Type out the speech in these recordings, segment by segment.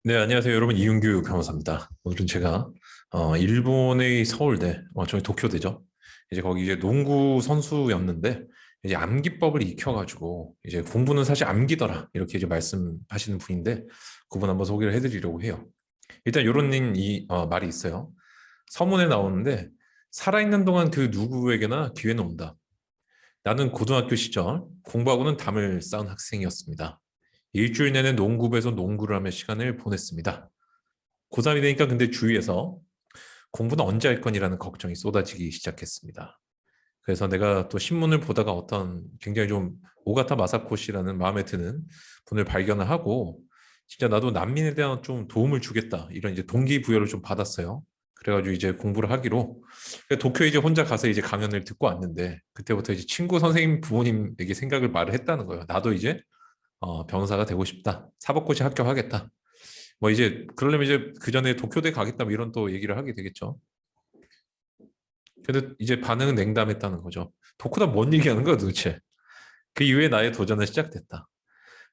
네, 안녕하세요. 여러분. 이윤규 변호사입니다. 오늘은 제가 일본의 서울대, 저희 도쿄대죠. 이제 거기 이제 농구 선수였는데 이제 암기법을 익혀가지고 이제 공부는 사실 암기더라 이렇게 이제 말씀하시는 분인데 그분 한번 소개를 해드리려고 해요. 일단 요런 말이 있어요. 서문에 나오는데 살아있는 동안 그 누구에게나 기회는 온다. 나는 고등학교 시절 공부하고는 담을 쌓은 학생이었습니다. 일주일 내내 농구부에서 농구를 하며 시간을 보냈습니다. 고3이 되니까 근데 주위에서 공부는 언제 할 거니라는 걱정이 쏟아지기 시작했습니다. 그래서 내가 또 신문을 보다가 어떤 굉장히 좀 오가타 마사코 씨라는 마음에 드는 분을 발견을 하고 진짜 나도 난민에 대한 좀 도움을 주겠다 이런 이제 동기부여를 좀 받았어요. 그래가지고 이제 공부를 하기로 도쿄에 이제 혼자 가서 이제 강연을 듣고 왔는데 그때부터 이제 친구 선생님 부모님에게 생각을 말을 했다는 거예요. 나도 이제 변호사가 되고 싶다. 사법고시 합격하겠다. 뭐 이제 그러려면 이제 그 전에 도쿄대 가겠다 뭐 이런 또 얘기를 하게 되겠죠. 근데 이제 반응은 냉담했다는 거죠. 도쿄다 뭔 얘기하는 거야 도대체. 그 이후에 나의 도전은 시작됐다.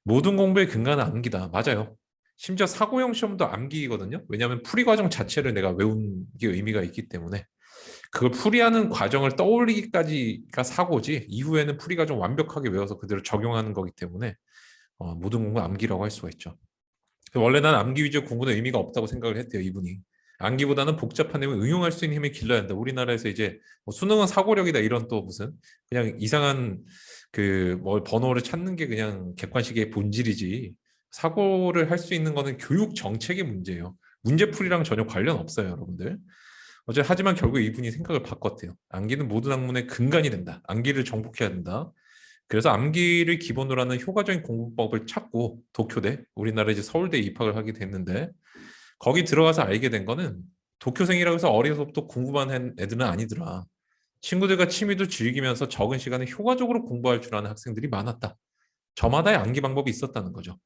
모든 공부의 근간은 암기다. 맞아요. 심지어 사고형 시험도 암기거든요. 왜냐하면 풀이 과정 자체를 내가 외운 게 의미가 있기 때문에 그걸 풀이하는 과정을 떠올리기까지가 사고지 이후에는 풀이 과정 완벽하게 외워서 그대로 적용하는 거기 때문에 모든 공부 암기라고 할 수가 있죠. 원래 난 암기 위주의 공부는 의미가 없다고 생각을 했대요, 이분이. 암기보다는 복잡한 내용을 응용할 수 있는 힘을 길러야 한다. 우리나라에서 이제 뭐 수능은 사고력이다 이런 또 무슨 그냥 이상한 그 뭐 번호를 찾는 게 그냥 객관식의 본질이지. 사고를 할 수 있는 거는 교육 정책의 문제예요. 문제풀이랑 전혀 관련 없어요, 여러분들. 하지만 결국 이분이 생각을 바꿨대요. 암기는 모든 학문의 근간이 된다. 암기를 정복해야 된다. 그래서 암기를 기본으로 하는 효과적인 공부법을 찾고 도쿄대, 우리나라 이제 서울대에 입학을 하게 됐는데 거기 들어가서 알게 된 거는 도쿄생이라고 해서 어려서부터 공부만 한 애들은 아니더라. 친구들과 취미도 즐기면서 적은 시간에 효과적으로 공부할 줄 아는 학생들이 많았다. 저마다의 암기 방법이 있었다는 거죠.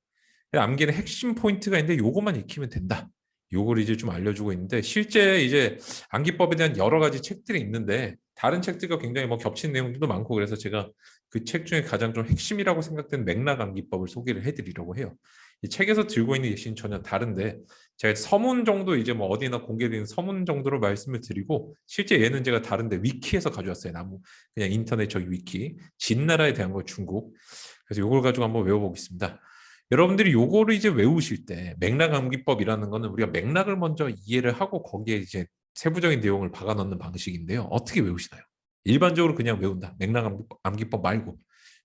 암기는 핵심 포인트가 있는데 요것만 익히면 된다. 요걸 이제 좀 알려주고 있는데 실제 이제 암기법에 대한 여러 가지 책들이 있는데 다른 책들과 굉장히 뭐 겹치는 내용들도 많고 그래서 제가 그 책 중에 가장 좀 핵심이라고 생각되는 맥락 암기법을 소개를 해드리려고 해요. 이 책에서 들고 있는 예시는 전혀 다른데 제가 서문 정도 이제 뭐 어디나 공개된 서문 정도로 말씀을 드리고 실제 얘는 제가 다른데 위키에서 가져왔어요. 나무 그냥 인터넷 저기 위키 진나라에 대한 거 중국. 그래서 요걸 가지고 한번 외워보겠습니다. 여러분들이 요거를 이제 외우실 때 맥락 암기법이라는 거는 우리가 맥락을 먼저 이해를 하고 거기에 이제 세부적인 내용을 박아 넣는 방식인데요. 어떻게 외우시나요? 일반적으로 그냥 외운다. 맥락 암기법 말고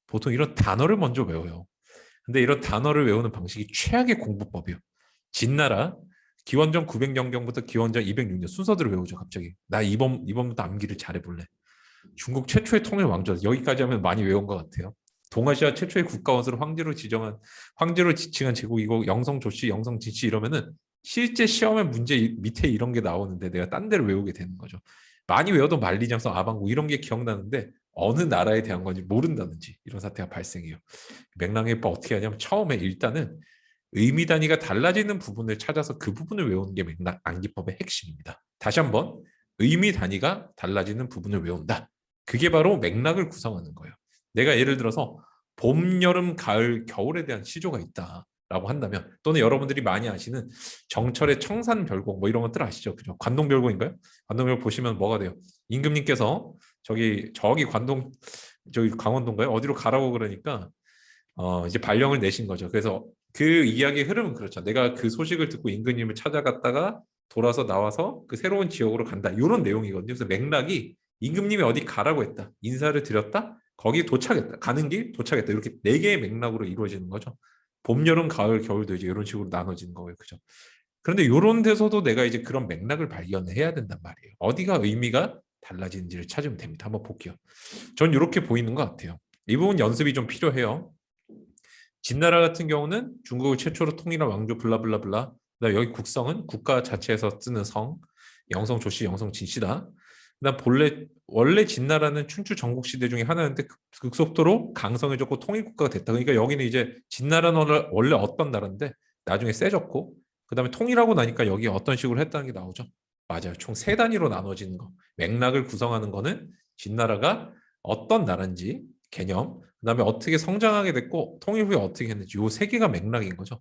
보통 이런 단어를 먼저 외워요. 근데 이런 단어를 외우는 방식이 최악의 공부법이에요. 진나라 기원전 900년경부터 기원전 206년 순서대로 외우죠. 갑자기 나 이번부터 암기를 잘해볼래. 중국 최초의 통일 왕조 여기까지 하면 많이 외운 것 같아요. 동아시아 최초의 국가원수로 황제로 지칭한 제국이고 영성 조씨, 영성 진씨 이러면은 실제 시험의 문제 밑에 이런 게 나오는데 내가 딴 데를 외우게 되는 거죠. 많이 외워도 만리장성, 아방구 이런 게 기억나는데 어느 나라에 대한 건지 모른다든지 이런 사태가 발생해요. 맥락의법 어떻게 하냐면 처음에 일단은 의미 단위가 달라지는 부분을 찾아서 그 부분을 외우는 게 맥락 암기법의 핵심입니다. 다시 한번 의미 단위가 달라지는 부분을 외운다. 그게 바로 맥락을 구성하는 거예요. 내가 예를 들어서 봄, 여름, 가을, 겨울에 대한 시조가 있다라고 한다면 또는 여러분들이 많이 아시는 정철의 청산별곡 뭐 이런 것들 아시죠? 그죠? 관동별곡인가요? 관동별곡 보시면 뭐가 돼요? 임금님께서 저기 관동 저기 강원도인가요? 어디로 가라고 그러니까 이제 발령을 내신 거죠. 그래서 그 이야기의 흐름은 그렇죠. 내가 그 소식을 듣고 임금님을 찾아갔다가 돌아서 나와서 그 새로운 지역으로 간다. 이런 내용이거든요. 그래서 맥락이 임금님이 어디 가라고 했다. 인사를 드렸다. 거기 도착했다. 가는 길 도착했다. 이렇게 네 개의 맥락으로 이루어지는 거죠. 봄, 여름, 가을, 겨울도 이제 이런 식으로 나눠지는 거예요. 그죠? 그런데 이런 데서도 내가 이제 그런 맥락을 발견해야 된단 말이에요. 어디가 의미가 달라지는지를 찾으면 됩니다. 한번 볼게요. 전 이렇게 보이는 것 같아요. 이 부분 연습이 좀 필요해요. 진나라 같은 경우는 중국을 최초로 통일한 왕조 블라블라블라. 그다음 여기 국성은 국가 자체에서 쓰는 성, 영성 조씨, 영성 진씨다. 그다음 원래 진나라는 춘추 전국 시대 중에 하나였는데 급속도로 강성해졌고 통일국가가 됐다. 그러니까 여기는 이제 진나라는 원래 어떤 나라인데 나중에 세졌고 그다음에 통일하고 나니까 여기 어떤 식으로 했다는 게 나오죠. 맞아요. 총 세 단위로 나눠지는 거. 맥락을 구성하는 거는 진나라가 어떤 나라인지 개념, 그다음에 어떻게 성장하게 됐고 통일 후에 어떻게 했는지 요 세 개가 맥락인 거죠.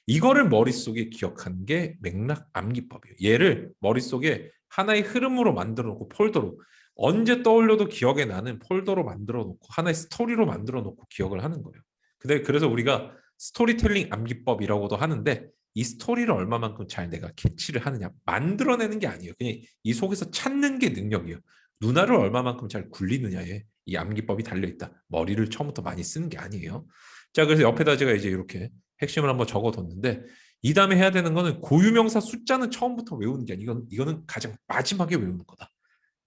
이거를 머릿속에 기억하는 게 맥락 암기법이에요. 얘를 머릿속에 하나의 흐름으로 만들어 놓고 폴더로 언제 떠올려도 기억에 나는 폴더로 만들어 놓고 하나의 스토리로 만들어 놓고 기억을 하는 거예요. 근데 그래서 우리가 스토리텔링 암기법이라고도 하는데 이 스토리를 얼마만큼 잘 내가 캐치를 하느냐 만들어내는 게 아니에요. 그냥 이 속에서 찾는 게 능력이에요. 누나를 얼마만큼 잘 굴리느냐에 이 암기법이 달려있다. 머리를 처음부터 많이 쓰는 게 아니에요. 자, 그래서 옆에다 제가 이제 이렇게 핵심을 한번 적어뒀는데 이 다음에 해야 되는 거는 고유명사 숫자는 처음부터 외우는 게 아니고 이거는 가장 마지막에 외우는 거다.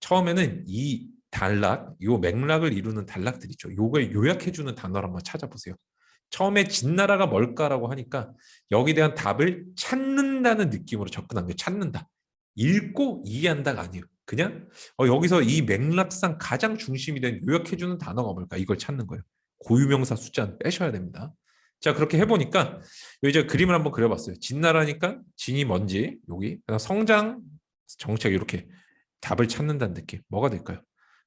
처음에는 이 단락, 요 맥락을 이루는 단락들 있죠. 요걸 요약해주는 단어를 한번 찾아보세요. 처음에 진나라가 뭘까라고 하니까 여기에 대한 답을 찾는다는 느낌으로 접근한 거예요. 찾는다. 읽고 이해한다가 아니에요. 그냥 여기서 이 맥락상 가장 중심이 된 요약해주는 단어가 뭘까? 이걸 찾는 거예요. 고유명사 숫자는 빼셔야 됩니다. 자, 그렇게 해보니까 이제 그림을 한번 그려봤어요. 진나라니까 진이 뭔지 여기 성장 정책 이렇게 답을 찾는다는 느낌. 뭐가 될까요?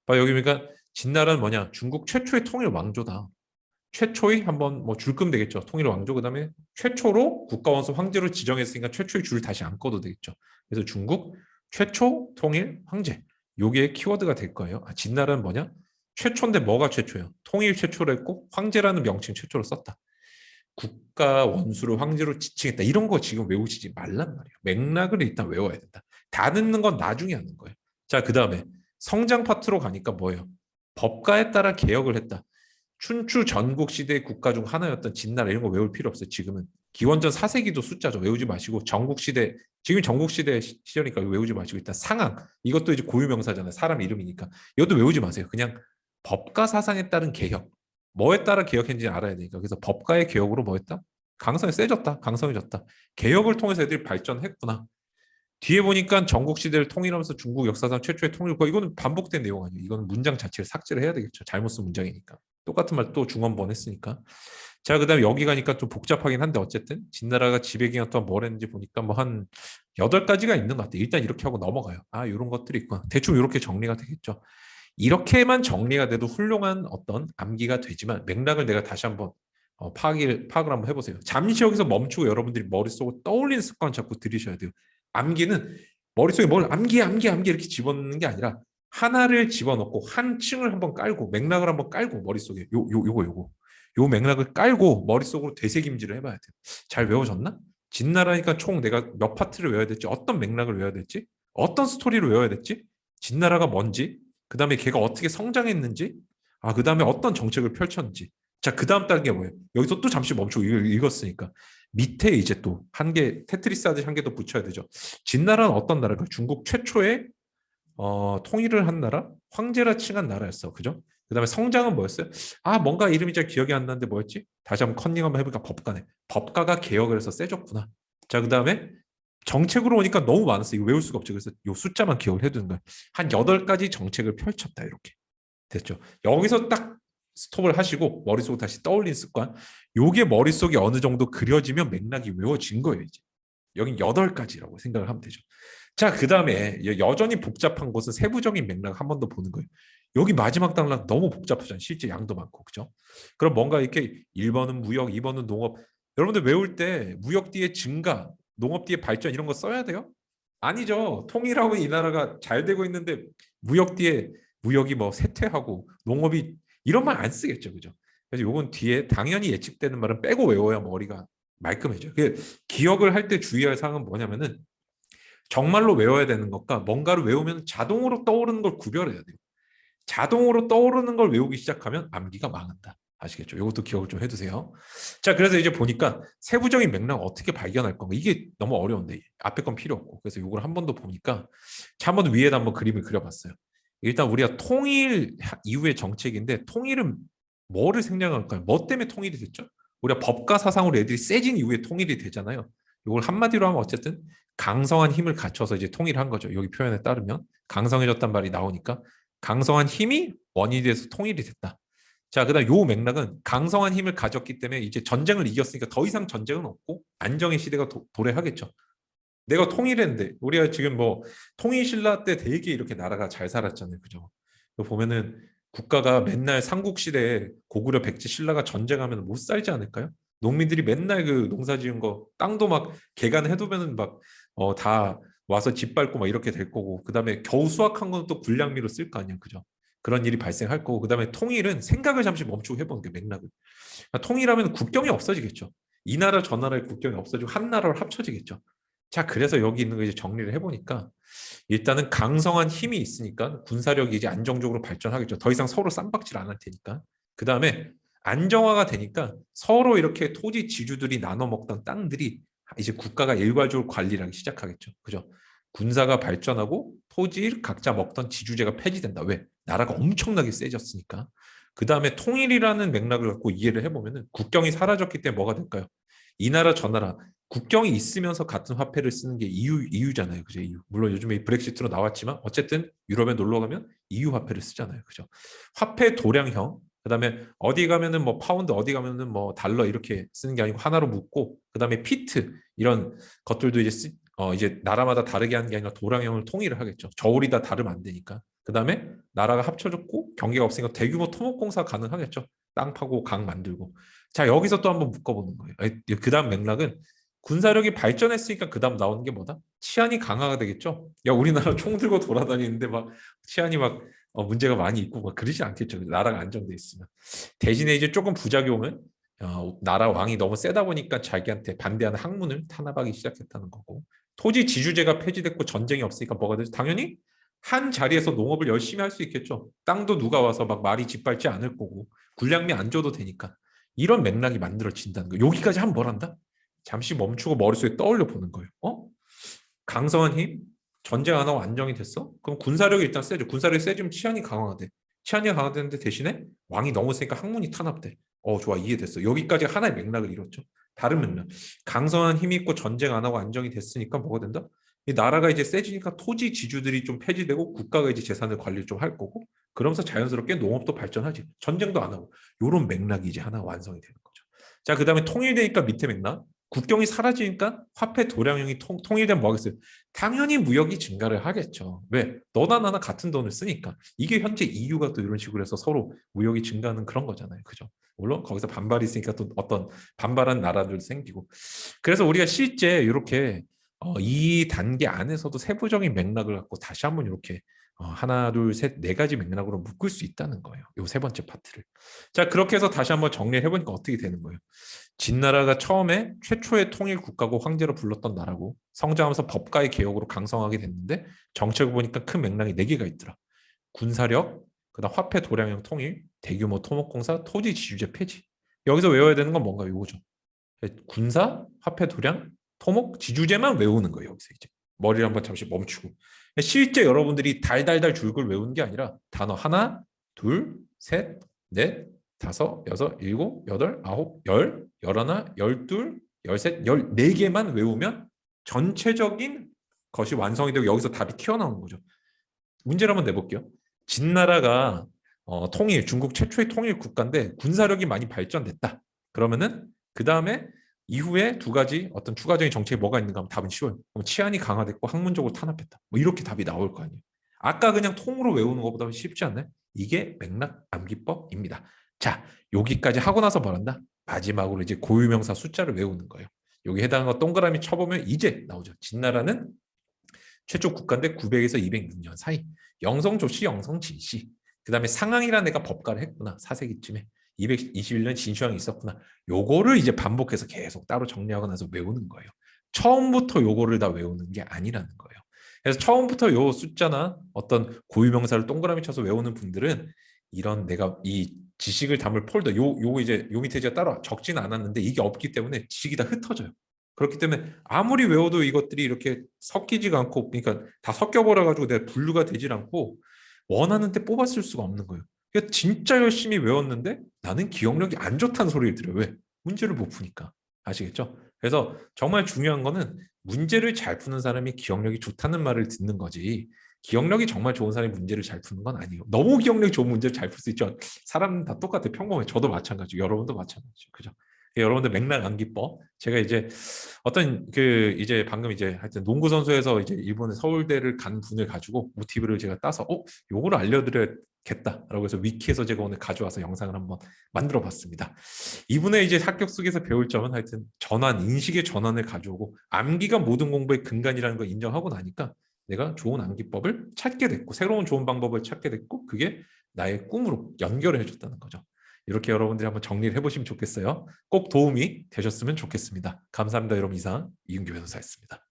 여기 보니까 진나라는 뭐냐? 중국 최초의 통일 왕조다. 최초의 한번 뭐 줄금 되겠죠. 통일 왕조 그다음에 최초로 국가원수 황제로 지정했으니까 최초의 줄 다시 안 꺼도 되겠죠. 그래서 중국 최초 통일 황제. 요게 키워드가 될 거예요. 진나라는 뭐냐? 최초인데 뭐가 최초예요? 통일 최초로 했고 황제라는 명칭 최초로 썼다. 국가 원수를 황제로 지칭했다. 이런 거 지금 외우시지 말란 말이에요. 맥락을 일단 외워야 된다. 다 듣는 건 나중에 하는 거예요. 자, 그 다음에 성장 파트로 가니까 뭐예요? 법가에 따라 개혁을 했다. 춘추 전국 시대 국가 중 하나였던 진나라 이런 거 외울 필요 없어요. 지금은 기원전 4세기도 숫자죠. 외우지 마시고 전국 시대 지금 전국 시대 시절이니까 외우지 마시고 일단 상황 이것도 이제 고유명사잖아요. 사람 이름이니까 이것도 외우지 마세요. 그냥 법가 사상에 따른 개혁 뭐에 따라 개혁했는지 알아야 되니까 그래서 법가의 개혁으로 뭐했다? 강성이 세졌다. 강성해졌다. 개혁을 통해서 애들이 발전했구나. 뒤에 보니까 전국 시대를 통일하면서 중국 역사상 최초의 통일과 이거는 반복된 내용 아니에요. 이거는 문장 자체를 삭제를 해야 되겠죠. 잘못 쓴 문장이니까. 똑같은 말 또 중원번 했으니까. 자, 그다음에 여기 가니까 좀 복잡하긴 한데 어쨌든 진나라가 지배 기간 동안 뭘 했는지 보니까 뭐 한 8가지가 있는 것 같아요. 일단 이렇게 하고 넘어가요. 이런 것들이 있구나. 대충 이렇게 정리가 되겠죠. 이렇게만 정리가 돼도 훌륭한 어떤 암기가 되지만 맥락을 내가 다시 한번 파악을 한번 해보세요. 잠시 여기서 멈추고 여러분들이 머릿속으로 떠올리는 습관 자꾸 들이셔야 돼요. 암기는 머릿속에 뭘 암기 이렇게 집어넣는 게 아니라 하나를 집어넣고 한 층을 한번 깔고 맥락을 한번 깔고 머릿속에 요 맥락을 깔고 머릿속으로 되새김질을 해봐야 돼요. 잘 외워졌나? 진나라니까 총 내가 몇 파트를 외워야 될지 어떤 맥락을 외워야 될지 어떤 스토리를 외워야 될지 진나라가 뭔지 그 다음에 걔가 어떻게 성장했는지 그 다음에 어떤 정책을 펼쳤는지 자, 그 다음 단계 뭐예요? 여기서 또 잠시 멈추고 읽었으니까 밑에 이제 또 한 개 테트리스 하듯이 한 개 더 붙여야 되죠. 진나라는 어떤 나라가 중국 최초의 통일을 한 나라, 황제라 칭한 나라였어, 그죠? 그다음에 성장은 뭐였어요? 뭔가 이름이 잘 기억이 안 나는데 뭐였지? 다시 한번 컨닝 한번 해보니까 법가네. 법가가 개혁을 해서 세졌구나. 자, 그다음에 정책으로 오니까 너무 많았어. 이거 외울 수가 없죠. 그래서 요 숫자만 기억을 해두는 거야. 한 8가지 정책을 펼쳤다 이렇게 됐죠. 여기서 딱 스톱을 하시고 머릿속으로 다시 떠올린 습관. 요게 머릿속에 어느 정도 그려지면 맥락이 외워진 거예요, 이제. 여긴 8가지라고 생각을 하면 되죠. 자, 그 다음에 여전히 복잡한 것은 세부적인 맥락 한 번 더 보는 거예요. 여기 마지막 단락 너무 복잡하잖아요. 실제 양도 많고, 그죠? 그럼 뭔가 이렇게 1번은 무역, 2번은 농업. 여러분들 외울 때 무역 뒤에 증가, 농업 뒤에 발전 이런 거 써야 돼요? 아니죠. 통일하고 이 나라가 잘 되고 있는데 무역 뒤에 무역이 뭐 쇠퇴하고 농업이 이런 말 안 쓰겠죠, 그죠? 그래서 요건 뒤에 당연히 예측되는 말은 빼고 외워야 머리가 말끔해져요. 기억을 할 때 주의할 사항은 뭐냐면은 정말로 외워야 되는 것과 뭔가를 외우면 자동으로 떠오르는 걸 구별해야 돼요. 자동으로 떠오르는 걸 외우기 시작하면 암기가 망한다. 아시겠죠? 이것도 기억을 좀 해두세요. 자, 그래서 이제 보니까 세부적인 맥락 어떻게 발견할 건가 이게 너무 어려운데 앞에 건 필요 없고 그래서 이걸 한 번 더 보니까 한 번 더 위에다 한번 그림을 그려봤어요. 일단 우리가 통일 이후의 정책인데 통일은 뭐를 생략할까요? 뭐 때문에 통일이 됐죠? 우리가 법과 사상으로 애들이 세진 이후에 통일이 되잖아요. 이걸 한마디로 하면 어쨌든 강성한 힘을 갖춰서 이제 통일한 거죠. 여기 표현에 따르면 강성해졌단 말이 나오니까 강성한 힘이 원인이 돼서 통일이 됐다. 자, 그다음 요 맥락은 강성한 힘을 가졌기 때문에 이제 전쟁을 이겼으니까 더 이상 전쟁은 없고 안정의 시대가 도래하겠죠. 내가 통일했는데 우리가 지금 뭐 통일신라 때 되게 이렇게 나라가 잘 살았잖아요, 그죠? 보면은 국가가 맨날 삼국시대에 고구려 백제 신라가 전쟁하면 못 살지 않을까요? 농민들이 맨날 그 농사 지은 거 땅도 막 개간해두면은 막 다 와서 집 밟고 막 이렇게 될 거고 그다음에 겨우 수확한 건 또 군량미로 쓸 거 아니야, 그죠? 그런 일이 발생할 거고 그다음에 통일은 생각을 잠시 멈추고 해보는 게 맥락을. 그러니까 통일하면 국경이 없어지겠죠. 이 나라 저 나라의 국경이 없어지고 한 나라로 합쳐지겠죠. 자, 그래서 여기 있는 거 이제 정리를 해보니까 일단은 강성한 힘이 있으니까 군사력이 이제 안정적으로 발전하겠죠. 더 이상 서로 쌈박질 안 할 테니까. 그 다음에 안정화가 되니까 서로 이렇게 토지 지주들이 나눠 먹던 땅들이 이제 국가가 일괄적으로 관리를 하기 시작하겠죠. 그죠? 군사가 발전하고 토지 각자 먹던 지주제가 폐지된다. 왜? 나라가 엄청나게 세졌으니까. 그 다음에 통일이라는 맥락을 갖고 이해를 해보면 국경이 사라졌기 때문에 뭐가 될까요? 이 나라 저 나라 국경이 있으면서 같은 화폐를 쓰는 게 EU잖아요. 그죠? EU. 물론 요즘에 브렉시트로 나왔지만 어쨌든 유럽에 놀러 가면 EU 화폐를 쓰잖아요. 그죠? 화폐 도량형. 그다음에 어디 가면은 뭐 파운드, 어디 가면은 뭐 달러 이렇게 쓰는 게 아니고 하나로 묶고 그다음에 피트 이런 것들도 이제 나라마다 다르게 하는 게 아니라 도량형을 통일을 하겠죠. 저울이 다 다르면 안 되니까. 그다음에 나라가 합쳐졌고 경계가 없으니까 대규모 토목공사 가능하겠죠. 땅 파고 강 만들고. 자, 여기서 또 한번 묶어보는 거예요. 그다음 맥락은 군사력이 발전했으니까 그다음 나오는 게 뭐다? 치안이 강화가 되겠죠. 야, 우리나라 총 들고 돌아다니는데 막 치안이 막 문제가 많이 있고 막 그러지 않겠죠. 나라가 안정돼 있으면. 대신에 이제 조금 부작용은 나라 왕이 너무 세다 보니까 자기한테 반대하는 학문을 탄압하기 시작했다는 거고 토지 지주제가 폐지됐고 전쟁이 없으니까 뭐가 되죠? 당연히 한 자리에서 농업을 열심히 할 수 있겠죠. 땅도 누가 와서 막 말이 짓밟지 않을 거고 군량미 안 줘도 되니까 이런 맥락이 만들어진다는 거. 여기까지 하면 뭘 한다? 잠시 멈추고 머릿속에 떠올려 보는 거예요. 강성한 힘? 전쟁 안 하고 안정이 됐어? 그럼 군사력이 일단 세죠. 군사력이 세지면 치안이 강화가 돼. 치안이 강화되는데 대신에 왕이 너무 세니까 학문이 탄압돼. 좋아, 이해됐어. 여기까지 하나의 맥락을 이뤘죠. 다른 맥락. 강성한 힘이 있고 전쟁 안 하고 안정이 됐으니까 뭐가 된다? 이 나라가 이제 세지니까 토지 지주들이 좀 폐지되고 국가가 이제 재산을 관리를 좀 할 거고 그러면서 자연스럽게 농업도 발전하지. 전쟁도 안 하고. 이런 맥락이 이제 하나 완성이 되는 거죠. 자, 그 다음에 통일되니까 밑에 맥락. 국경이 사라지니까 화폐 도량형이 통일되면 뭐 하겠어요? 당연히 무역이 증가를 하겠죠. 왜? 너나 나나 같은 돈을 쓰니까. 이게 현재 EU가 또 이런 식으로 해서 서로 무역이 증가하는 그런 거잖아요. 그죠? 물론 거기서 반발이 있으니까 또 어떤 반발한 나라들도 생기고. 그래서 우리가 실제 이렇게 이 단계 안에서도 세부적인 맥락을 갖고 다시 한번 이렇게 하나, 둘, 셋, 네 가지 맥락으로 묶을 수 있다는 거예요. 이 세 번째 파트를. 자, 그렇게 해서 다시 한번 정리를 해보니까 어떻게 되는 거예요? 진나라가 처음에 최초의 통일 국가고 황제로 불렀던 나라고 성장하면서 법가의 개혁으로 강성하게 됐는데 정책을 보니까 큰 맥락이 네 개가 있더라. 군사력, 그다음 화폐 도량형 통일, 대규모 토목공사, 토지 지주제 폐지. 여기서 외워야 되는 건 뭔가요? 이거죠. 군사, 화폐 도량, 토목, 지주제만 외우는 거예요. 여기서 이제 머리를 한번 잠시 멈추고 실제 여러분들이 달달달 줄글 외우는 게 아니라 단어 하나, 둘, 셋, 넷, 다섯, 여섯, 일곱, 여덟, 아홉, 열, 열하나, 열둘, 열셋, 열네 개만 외우면 전체적인 것이 완성이 되고 여기서 답이 튀어나오는 거죠. 문제를 한번 내볼게요. 진나라가 중국 최초의 통일 국가인데 군사력이 많이 발전됐다. 그러면은 그 다음에 이후에 두 가지 어떤 추가적인 정책이 뭐가 있는가 하면 답은 쉬워요. 그럼 치안이 강화됐고 학문적으로 탄압했다. 뭐 이렇게 답이 나올 거 아니에요. 아까 그냥 통으로 외우는 것보다 쉽지 않나요? 이게 맥락 암기법입니다. 자, 여기까지 하고 나서 뭘 한다? 마지막으로 이제 고유명사 숫자를 외우는 거예요. 여기 해당한 거 동그라미 쳐보면 이제 나오죠. 진나라는 최초 국가인데 900에서 206년 사이. 영성조씨, 영성진씨. 그 다음에 상항이라는 애가 법가를 했구나. 4세기쯤에. 221년 진시황이 있었구나. 요거를 이제 반복해서 계속 따로 정리하고 나서 외우는 거예요. 처음부터 요거를 다 외우는 게 아니라는 거예요. 그래서 처음부터 요 숫자나 어떤 고유명사를 동그라미 쳐서 외우는 분들은 이런 내가 이 지식을 담을 폴더 요 이제 요 밑에 제가 따로 적지는 않았는데 이게 없기 때문에 지식이 다 흩어져요. 그렇기 때문에 아무리 외워도 이것들이 이렇게 섞이지가 않고 그러니까 다 섞여버려 가지고 내가 분류가 되질 않고 원하는 때 뽑았을 수가 없는 거예요. 그러니까 진짜 열심히 외웠는데 나는 기억력이 안 좋다는 소리를 들어요. 왜? 문제를 못 푸니까. 아시겠죠? 그래서 정말 중요한 거는 문제를 잘 푸는 사람이 기억력이 좋다는 말을 듣는 거지. 기억력이 정말 좋은 사람이 문제를 잘 푸는 건 아니에요. 너무 기억력이 좋은 문제를 잘 풀 수 있죠. 사람 다 똑같아. 평범해. 저도 마찬가지고 여러분도 마찬가지죠. 그죠? 여러분들 맥락 암기법 제가 이제 어떤 그 이제 방금 이제 하여튼 농구 선수에서 이제 일본의 서울대를 간 분을 가지고 모티브를 제가 따서 요거를 알려드려야 겠다라고 해서 위키에서 제가 오늘 가져와서 영상을 한번 만들어 봤습니다. 이분의 이제 합격 속에서 배울 점은 하여튼 전환, 인식의 전환을 가져오고 암기가 모든 공부의 근간이라는 걸 인정하고 나니까 내가 좋은 암기법을 찾게 됐고 새로운 좋은 방법을 찾게 됐고 그게 나의 꿈으로 연결을 해줬다는 거죠. 이렇게 여러분들이 한번 정리를 해보시면 좋겠어요. 꼭 도움이 되셨으면 좋겠습니다. 감사합니다. 여러분 이상 이은규 변호사였습니다.